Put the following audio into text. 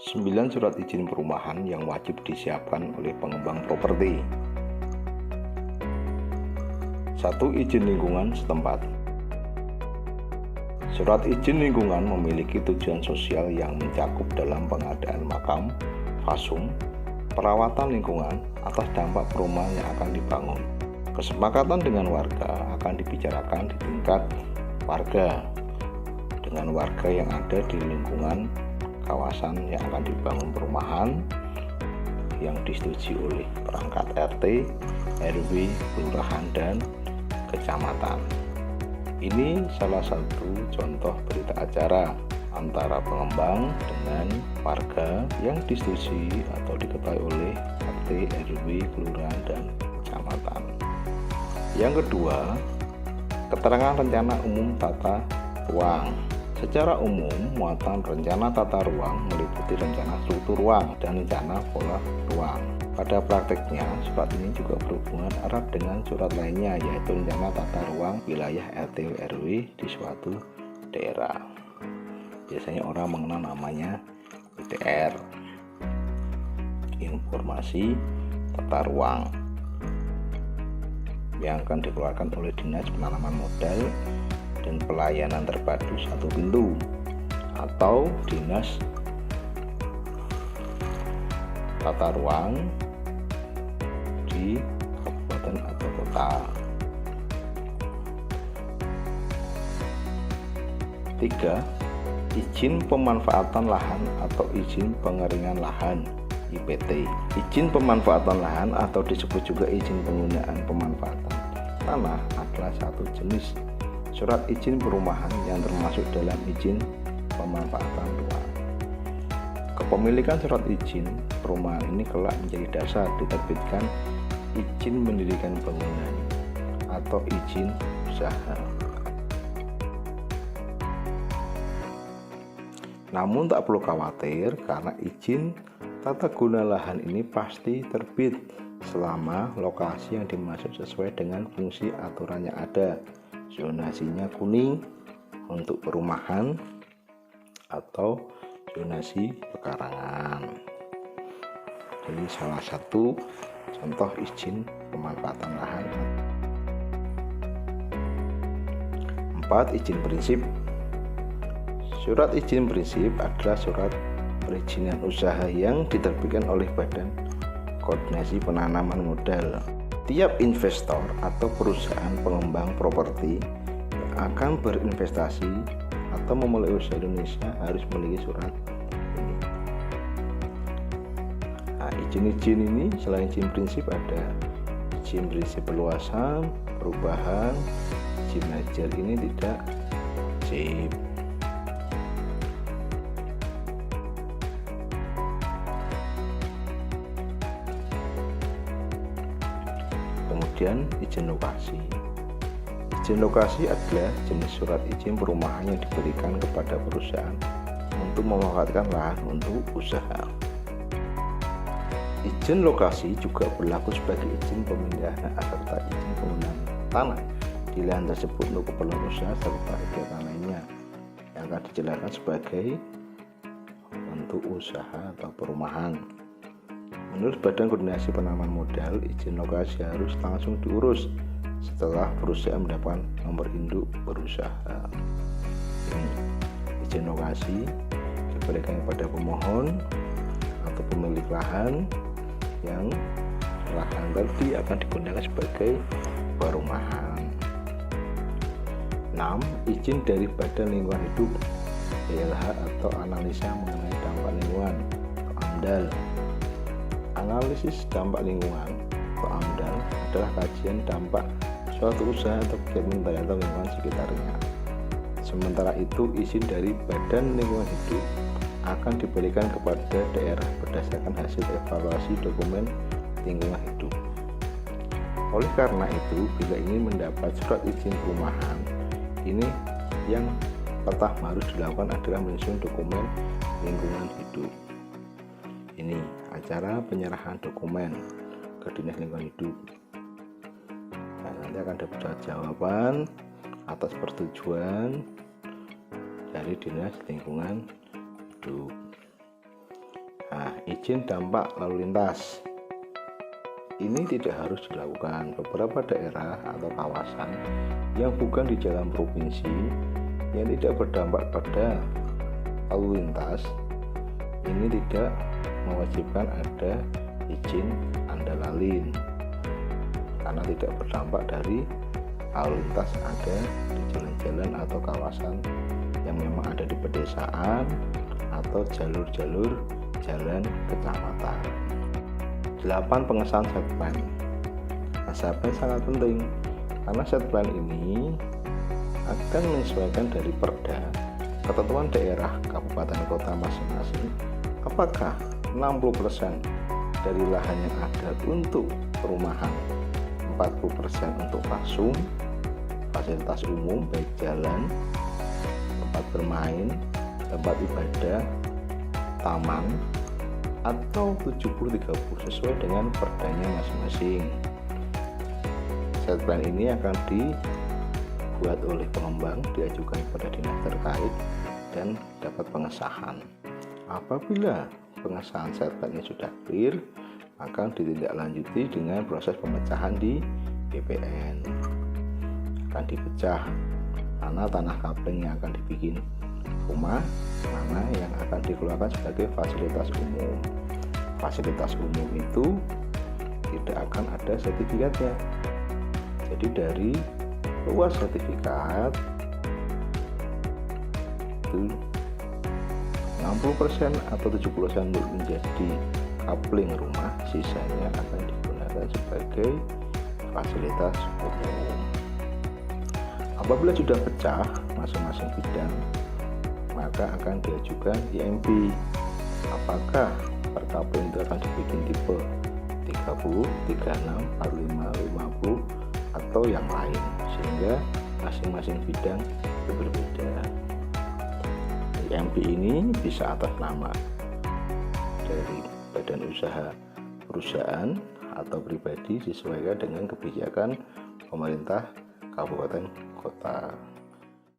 9 surat izin perumahan yang wajib disiapkan oleh pengembang properti. 1. Izin lingkungan setempat. Surat izin lingkungan memiliki tujuan sosial yang mencakup dalam pengadaan makam, fasum, perawatan lingkungan atas dampak perumahan yang akan dibangun. Kesepakatan dengan warga akan dibicarakan di tingkat warga dengan warga yang ada di lingkungan kawasan yang akan dibangun perumahan yang disetujui oleh perangkat RT, RW, kelurahan, dan kecamatan. Ini salah satu contoh berita acara antara pengembang dengan warga yang disetujui atau diketahui oleh RT, RW, kelurahan, dan kecamatan. Yang kedua, keterangan rencana umum tata ruang. Secara umum, muatan rencana tata ruang meliputi rencana struktur ruang dan rencana pola ruang. Pada prakteknya, surat ini juga berhubungan erat dengan surat lainnya, yaitu rencana tata ruang wilayah RT RW di suatu daerah. Biasanya orang mengenal namanya ITR, informasi tata ruang, yang akan dikeluarkan oleh Dinas Penanaman Modal dan Pelayanan Terpadu Satu Pintu atau Dinas Tata Ruang di kabupaten atau kota. 3. Izin pemanfaatan lahan atau izin pengeringan lahan IPT. Izin pemanfaatan lahan atau disebut juga izin penggunaan pemanfaatan tanah adalah satu jenis surat izin perumahan yang termasuk dalam izin pemanfaatan ruang. Kepemilikan surat izin perumahan ini kelak menjadi dasar diterbitkan izin mendirikan bangunan atau izin usaha. Namun tak perlu khawatir karena izin tata guna lahan ini pasti terbit selama lokasi yang dimaksud sesuai dengan fungsi aturan yang ada. Zonasinya kuning untuk perumahan atau zonasi pekarangan. Ini salah satu contoh izin pemanfaatan lahan. 4. Izin prinsip. Surat izin prinsip adalah surat perizinan usaha yang diterbitkan oleh Badan Koordinasi Penanaman Modal. Tiap investor atau perusahaan pengembang properti yang akan berinvestasi atau memulai usaha Indonesia harus memiliki surat ini. Nah, izin-izin ini selain izin prinsip ada izin prinsip perluasan, perubahan, izin ajar ini tidak wajib. Kemudian izin lokasi. Izin lokasi adalah jenis surat izin perumahan yang diberikan kepada perusahaan untuk memanfaatkan lahan untuk usaha. Izin lokasi juga berlaku sebagai izin pemindahan serta izin penggunaan tanah di lahan tersebut untuk keperluan usaha serta kegiatan lainnya yang akan dijelaskan sebagai bentuk usaha atau perumahan. Menurut Badan Koordinasi Penanaman Modal, izin lokasi harus langsung diurus setelah perusahaan mendapatkan nomor induk berusaha. Izin lokasi diberikan kepada pemohon atau pemilik lahan yang lahan tadi akan digunakan sebagai perumahan. 6. Izin dari Badan Lingkungan Hidup BLH atau analisa mengenai dampak lingkungan atau AMDAL. Analisis dampak lingkungan atau AMDAL adalah kajian dampak suatu usaha atau kegiatan terhadap lingkungan sekitarnya. Sementara itu, izin dari Badan Lingkungan Hidup akan diberikan kepada daerah berdasarkan hasil evaluasi dokumen lingkungan hidup. Oleh karena itu, bila ingin mendapat surat izin perumahan, ini yang pertama harus dilakukan adalah menyusun dokumen lingkungan hidup. Ini acara penyerahan dokumen ke Dinas Lingkungan Hidup. Nah, nanti akan dapat jawaban atas persetujuan dari Dinas Lingkungan Hidup. Nah, izin dampak lalu lintas ini tidak harus dilakukan. Beberapa daerah atau kawasan yang bukan di jalan provinsi yang tidak berdampak pada lalu lintas ini tidak mewajibkan ada izin andalalin karena tidak berdampak dari lalu lintas ada di jalan-jalan atau kawasan yang memang ada di pedesaan atau jalur-jalur jalan kecamatan. 8. Pengesahan set plan. Nah, set plan sangat penting karena set plan ini akan menyesuaikan dari perda ketentuan daerah kabupaten kota masing-masing apakah 60% dari lahan yang ada untuk perumahan, 40% untuk fasum, fasilitas umum baik jalan, tempat bermain, tempat ibadah, taman, atau 70-30 sesuai dengan perdanya masing-masing. Set plan ini akan dibuat oleh pengembang, diajukan kepada dinas terkait dan dapat pengesahan. Apabila pengesahan set plan ini sudah clear, akan ditindaklanjuti dengan proses pemecahan di BPN. Akan dipecah mana tanah kapling yang akan dibikin rumah, mana yang akan dikeluarkan sebagai fasilitas umum. Fasilitas umum itu tidak akan ada sertifikatnya. Jadi dari luas sertifikat itu 60% atau 70% untuk menjadi kapling rumah, sisanya akan digunakan sebagai fasilitas umum. Apabila sudah pecah masing-masing bidang, maka akan diajukan IMP. Apakah per kapling itu akan dibikin tipe 30, 36, 45, 50 atau yang lain, sehingga masing-masing bidang berbeda. IMP ini bisa atas nama dari badan usaha perusahaan atau pribadi sesuai dengan kebijakan pemerintah kabupaten kota.